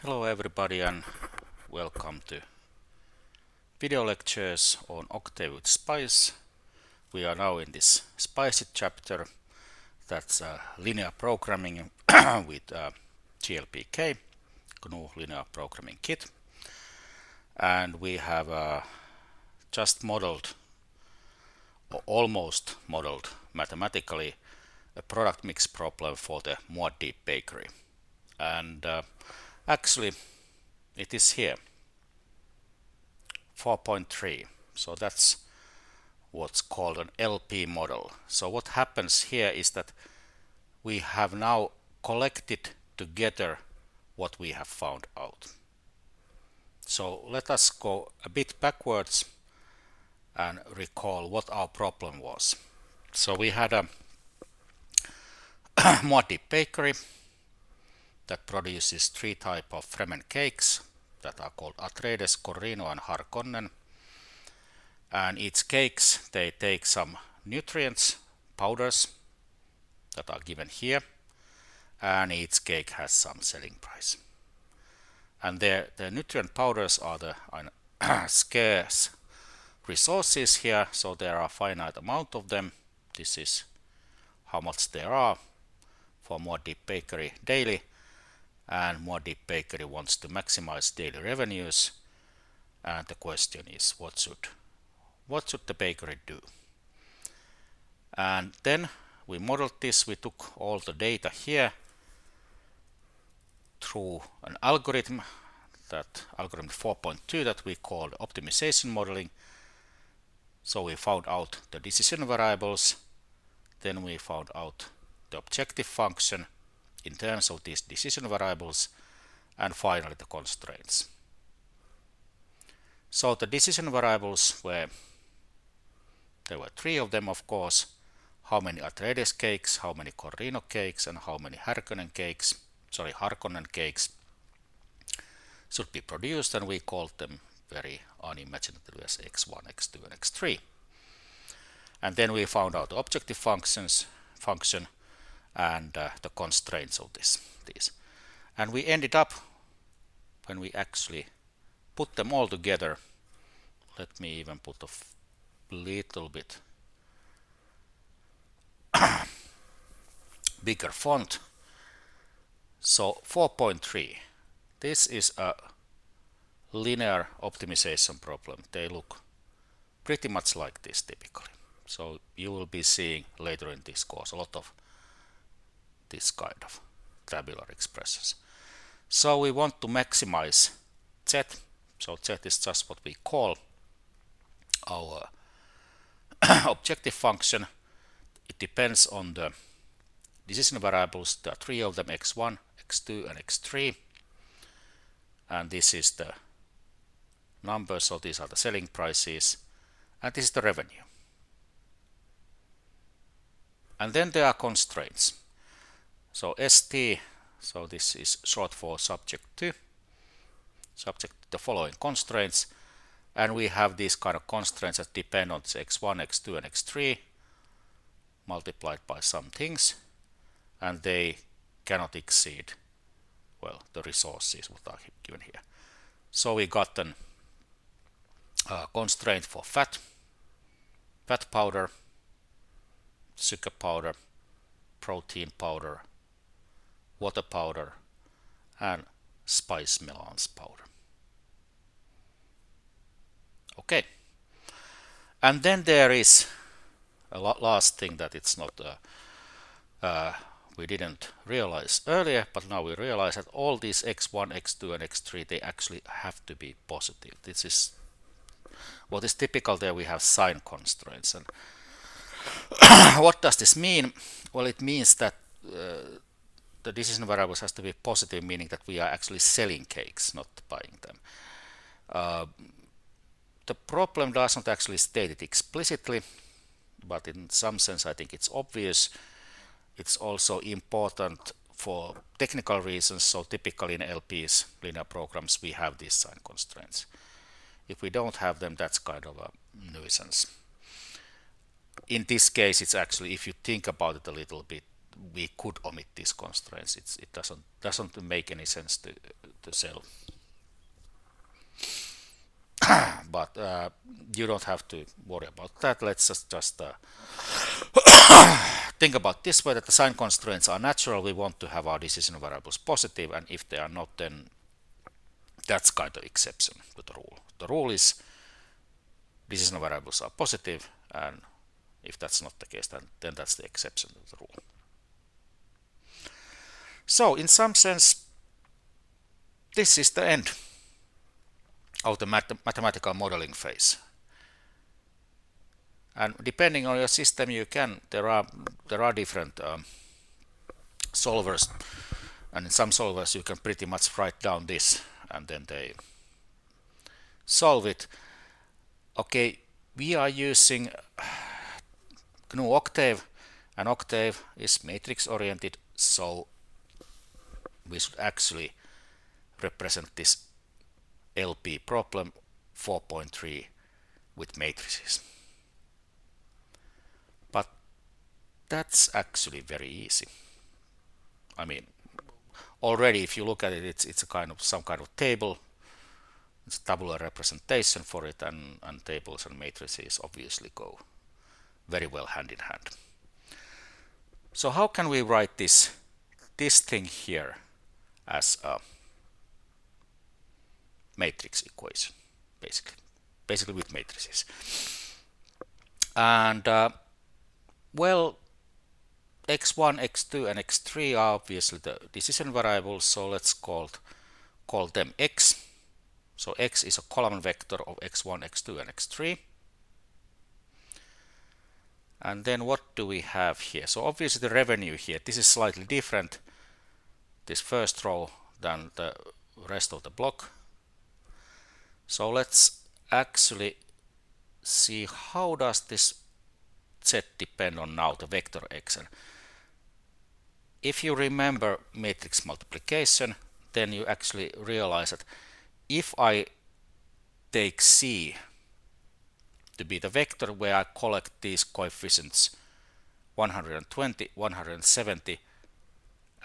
Hello everybody and welcome to video lectures on Octave with Spice. We are now in this Spicy chapter, that's linear programming with GLPK, GNU Linear Programming Kit. And we have just modeled, or almost modeled mathematically, a product mix problem for the more deep bakery. And actually it is here. 4.3. So that's what's called an LP model. So what happens here is that we have now collected together what we have found out. So let us go a bit backwards and recall what our problem was. So we had a more deep bakery that produces three types of Fremen cakes that are called Atreides, Corrino and Harkonnen. And each cakes, they take some nutrients, powders that are given here, and each cake has some selling price. And the nutrient powders are the scarce resources here, so there are a finite amount of them. This is how much there are for More Deep Bakery daily, and More Deep Bakery wants to maximize daily revenues, and the question is what should the bakery do? And then we modeled this. We took all the data here through an algorithm, that algorithm 4.2 that we called optimization modeling. So we found out the decision variables, then we found out the objective function in terms of these decision variables, and finally the constraints. So the decision variables there were three of them, of course: how many Atreides cakes, how many Corrino cakes, and how many Harkonnen cakes should be produced, and we called them very unimaginatively as x1, x2, and x3. And then we found out the objective function and the constraints of these. And we ended up, when we actually put them all together, let me even put a little bit bigger font. So 4.3, this is a linear optimization problem. They look pretty much like this typically. So you will be seeing later in this course a lot of this kind of tabular expressions. So we want to maximize Z. So Z is just what we call our objective function. It depends on the decision variables. There are three of them: x1, x2, and x3. And this is the number, so these are the selling prices, and this is the revenue. And then there are constraints. So ST, so this is short for subject to the following constraints, and we have these kind of constraints that depend on x1, x2, and x3 multiplied by some things, and they cannot exceed, well, the resources what are given here. So we got a constraint for fat powder, sugar powder, protein powder, water powder, and spice melange powder. Okay, and then there is a last thing that it's not we didn't realize earlier, but now we realize that all these x1, x2, and x3, they actually have to be positive. This is what is typical. There we have sign constraints. And what does this mean? Well, it means that the decision variables has to be positive, meaning that we are actually selling cakes, not buying them. The problem does not actually state it explicitly, but in some sense I think it's obvious. It's also important for technical reasons. So typically in LPs, linear programs, we have these sign constraints. If we don't have them, that's kind of a nuisance. In this case, it's actually, if you think about it a little bit, we could omit these constraints. It doesn't make any sense the cell. But you don't have to worry about that. Let's just think about this way, that the sign constraints are natural. We want to have our decision variables positive, and if they are not, then that's kind of exception to the rule. The rule is decision variables are positive, and if that's not the case, then that's the exception to the rule. So in some sense, this is the end of the mathematical modeling phase. And depending on your system, there are different solvers, and in some solvers you can pretty much write down this and then they solve it. Okay, we are using GNU Octave, and Octave is matrix oriented, so we should actually represent this LP problem 4.3 with matrices. But that's actually very easy. I mean, already if you look at it, it's a kind of some kind of table. It's a tabular representation for it, and tables and matrices obviously go very well hand in hand. So how can we write this thing here as a matrix equation, basically with matrices? And well, x1, x2, and x3 are obviously the decision variables, so let's call them x. So x is a column vector of x1, x2, and x3. And then what do we have here? So obviously the revenue here, this is slightly different, this first row, than the rest of the block. So let's actually see how does this z depend on now the vector x. And if you remember matrix multiplication, then you actually realize that if I take C to be the vector where I collect these coefficients 120, 170,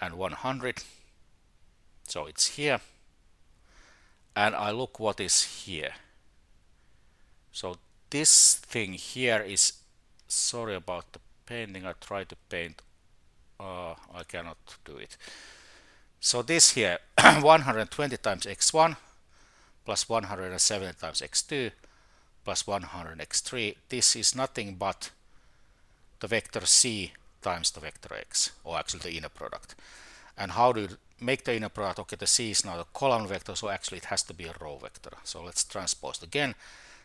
and 100, so it's here, and I look what is here. So this thing here is, sorry about the painting, I try to paint, I cannot do it. So this here 120 times x1 plus 170 times x2 plus 100 x3, this is nothing but the vector c times the vector x, or actually the inner product. And how do you make the inner product? Okay, the c is now a column vector, so actually it has to be a row vector. So let's transpose again.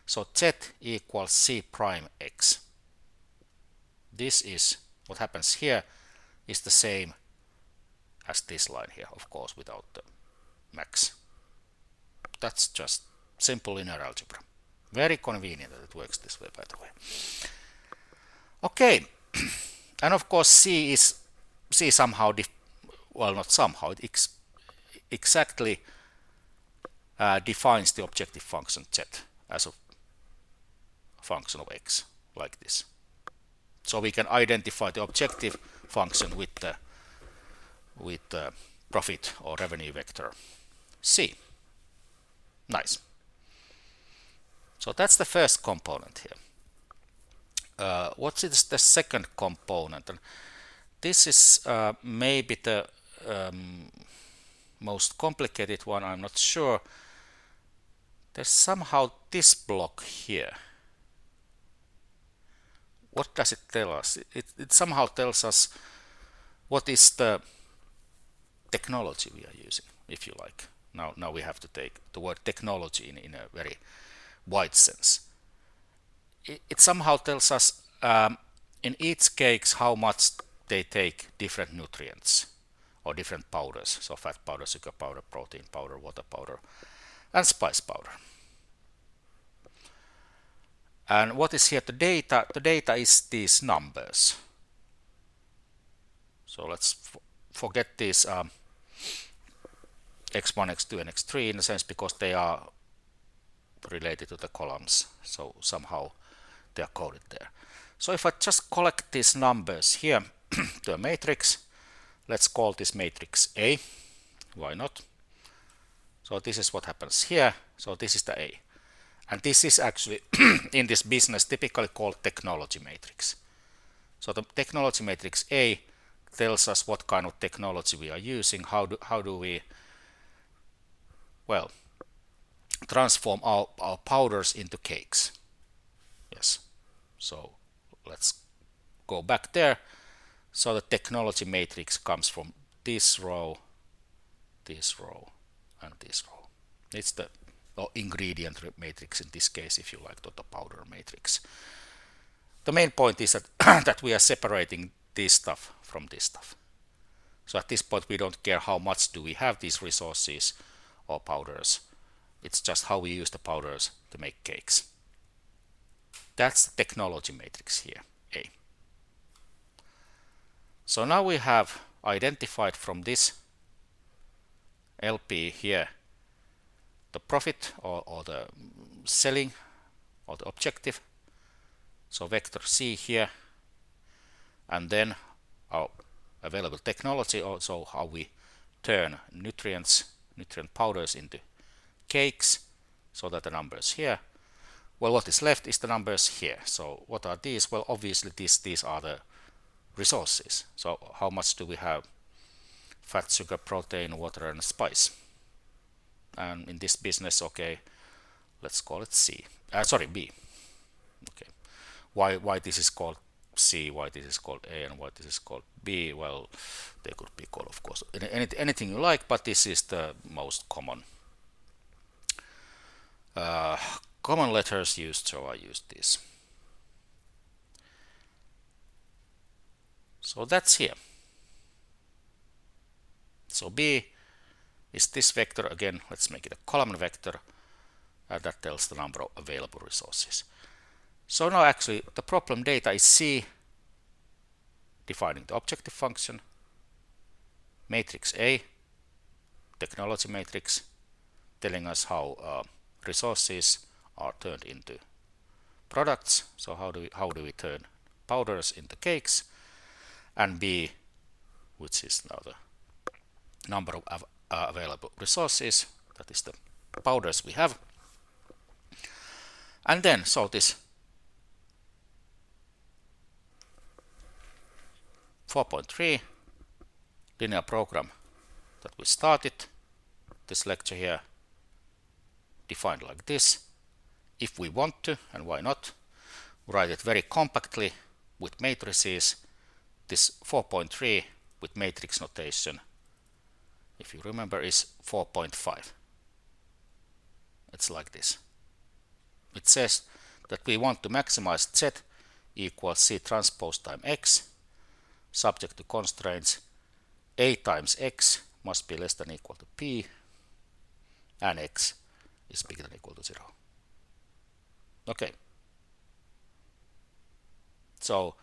So z equals c prime x. This is what happens here is the same as this line here, of course, without the max. That's just simple linear algebra. Very convenient that it works this way, by the way. Okay, and of course C somehow, well, not somehow, it exactly defines the objective function z as a function of x, like this. So we can identify the objective function with the profit or revenue vector C. Nice. So that's the first component here. What is the second component? And this is maybe the most complicated one, I'm not sure. There's somehow this block here. What does it tell us? It somehow tells us what is the technology we are using, if you like. Now we have to take the word technology in a very wide sense. It somehow tells us in each cake how much they take different nutrients or different powders, so fat powder, sugar powder, protein powder, water powder, and spice powder. And what is here the data? The data is these numbers. So let's forget these x1, x2, and x3 in a sense, because they are related to the columns, so somehow they are coded there. So if I just collect these numbers here to a matrix, let's call this matrix A, why not? So this is what happens here. So this is the A. And this is actually in this business typically called technology matrix. So the technology matrix A tells us what kind of technology we are using, how do we, well, transform our powders into cakes. Yes. So let's go back there. So the technology matrix comes from this row, and this row. It's the ingredient matrix in this case, if you like, the powder matrix. The main point is that, that we are separating this stuff from this stuff. So at this point we don't care how much do we have these resources or powders. It's just how we use the powders to make cakes. That's the technology matrix here, A. So now we have identified from this LP here the profit or the selling or the objective. So vector C here, and then our available technology, also how we turn nutrient powders into cakes, so that the numbers here. Well, what is left is the numbers here. So what are these? Well, obviously these are the resources. So how much do we have? Fat, sugar, protein, water, and spice. And in this business, okay, let's call it C. Sorry, B. Okay. Why this is called C, why this is called A, and why this is called B? Well, they could be called, of course, anything you like, but this is the most common common letters used, so I used this. So that's here. So B is this vector. Again, let's make it a column vector, and that tells the number of available resources. So now actually the problem data is C defining the objective function, matrix A, technology matrix, telling us how resources are turned into products. So how do we turn powders into cakes, and B, which is now the number of available resources, that is the powders we have. And then, so this 4.3 linear program that we started this lecture here, defined like this. If we want to, and why not, write it very compactly with matrices. This 4.3 with matrix notation, if you remember, is 4.5. It's like this. It says that we want to maximize Z equals C transpose times X, subject to constraints A times X must be less than or equal to P, and X is bigger than or equal to 0. Okay. So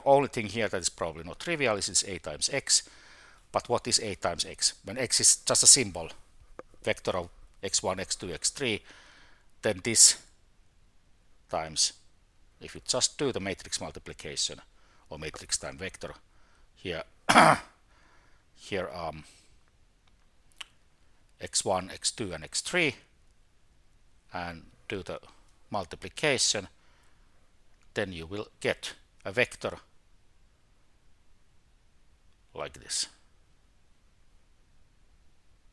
only thing here that is probably not trivial is A times X. But what is A times X? When X is just a symbol, vector of x1, x2, x3, then this times, if you just do the matrix multiplication or matrix time vector here, here x1, x2, and x3, and do the multiplication, then you will get a vector like this.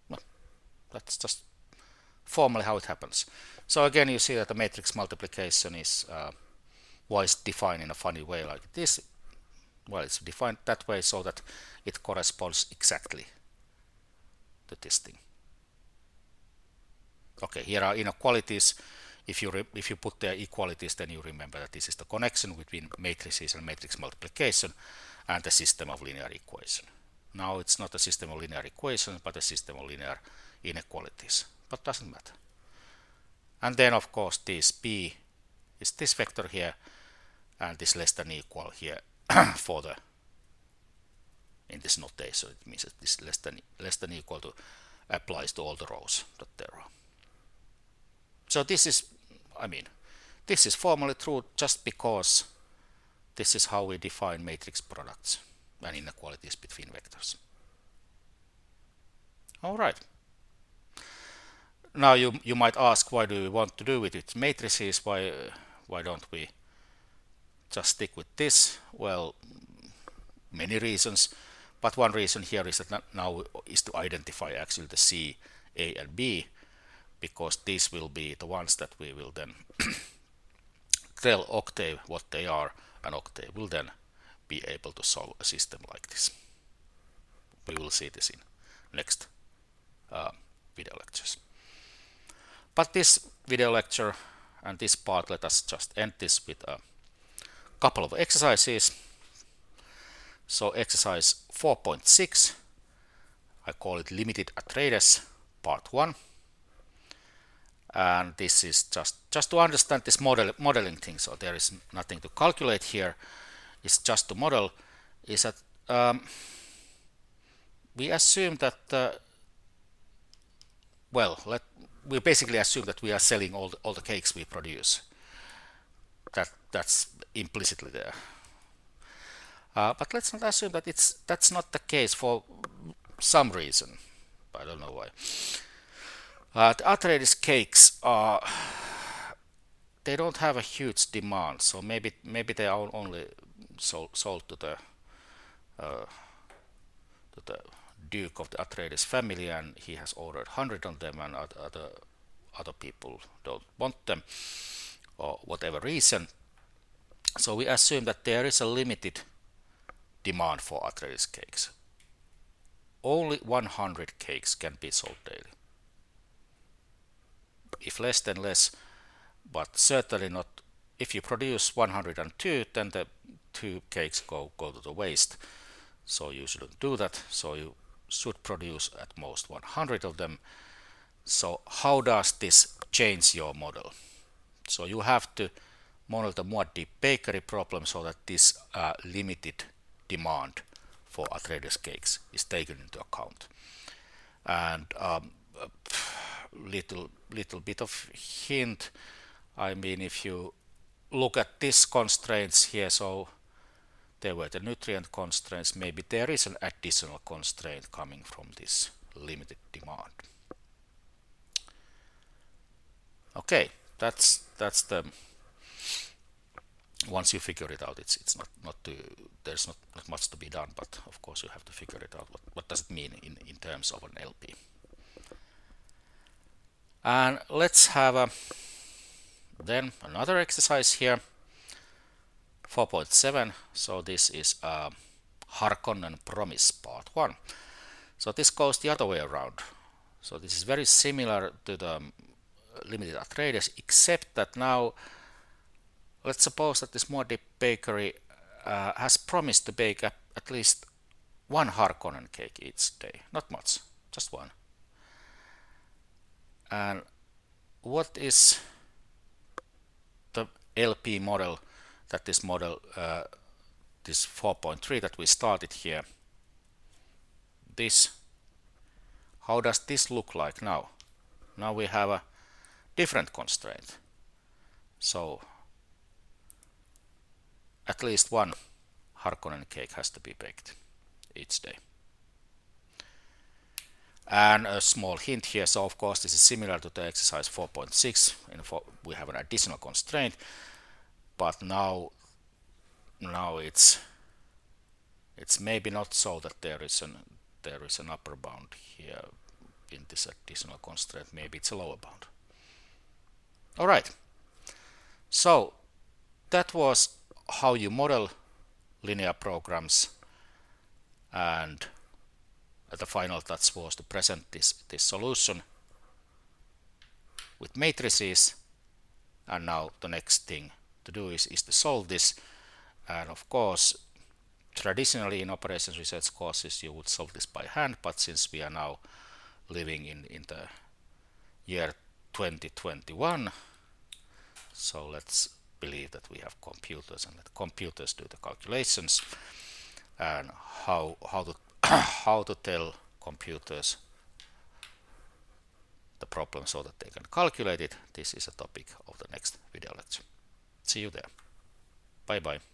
Well, that's just formally how it happens. So again, you see that the matrix multiplication is why it's defined in a funny way like this. Well, it's defined that way so that it corresponds exactly to this thing. Okay, here are inequalities. If you put the equalities, then you remember that this is the connection between matrices and matrix multiplication and the system of linear equation. Now it's not a system of linear equations, but a system of linear inequalities. But doesn't matter. And then of course this B is this vector here, and this less than equal here for the in this notation. It means that this less than equal to applies to all the rows that there are. So this is, I mean, this is formally true just because this is how we define matrix products and inequalities between vectors. All right. Now you might ask, why do we want to do it with matrices? Why don't we just stick with this? Well, many reasons, but one reason here is that now is to identify actually the C, A, and B, because these will be the ones that we will then tell Octave what they are, and Octave will then be able to solve a system like this. We will see this in next video lectures. But this video lecture and this part, let us just end this with a couple of exercises. So exercise 4.6, I call it limited Atreides part 1. And this is just to understand this modeling thing. So there is nothing to calculate here. It's just to model. Is that we assume that we basically assume that we are selling all the cakes we produce. That's implicitly there. But let's not assume that that's not the case for some reason. I don't know why. The Atreides cakes they don't have a huge demand, so maybe they are only sold to the Duke of the Atreides family, and he has ordered 100 of them, and other people don't want them, or whatever reason. So we assume that there is a limited demand for Atreides cakes. Only 100 cakes can be sold daily. If less, then less, but certainly not. If you produce 102, then the 2 cakes go to the waste. So you shouldn't do that. So you should produce at most 100 of them. So how does this change your model? So you have to model the more deep bakery problem so that this limited demand for Atreides cakes is taken into account. And little bit of hint. I mean, if you look at these constraints here, so there were the nutrient constraints. Maybe there is an additional constraint coming from this limited demand. Okay, that's the. Once you figure it out, it's not there's not much to be done, but of course you have to figure it out. What does it mean in terms of an LP? And let's have then another exercise here, 4.7. So this is Harkonnen Promise part 1. So this goes the other way around. So this is very similar to the limited Atreides, except that now let's suppose that this more deep bakery has promised to bake at least 1 Harkonnen cake each day. Not much, just 1. And what is the LP model that this model, this 4.3 that we started here, this, how does this look like now? Now we have a different constraint. So at least 1 Harkonnen cake has to be baked each day. And a small hint here, so of course this is similar to the exercise 4.6. We have an additional constraint, but now it's maybe not so that there is an upper bound here in this additional constraint. Maybe it's a lower bound. All right. So that was how you model linear programs, and the final touch was to present this solution with matrices. And now the next thing to do is to solve this. And of course, traditionally in operations research courses you would solve this by hand, but since we are now living in the year 2021, so let's believe that we have computers and let computers do the calculations. And how to tell computers the problem so that they can calculate it, this is a topic of the next video lecture. See you there. Bye bye.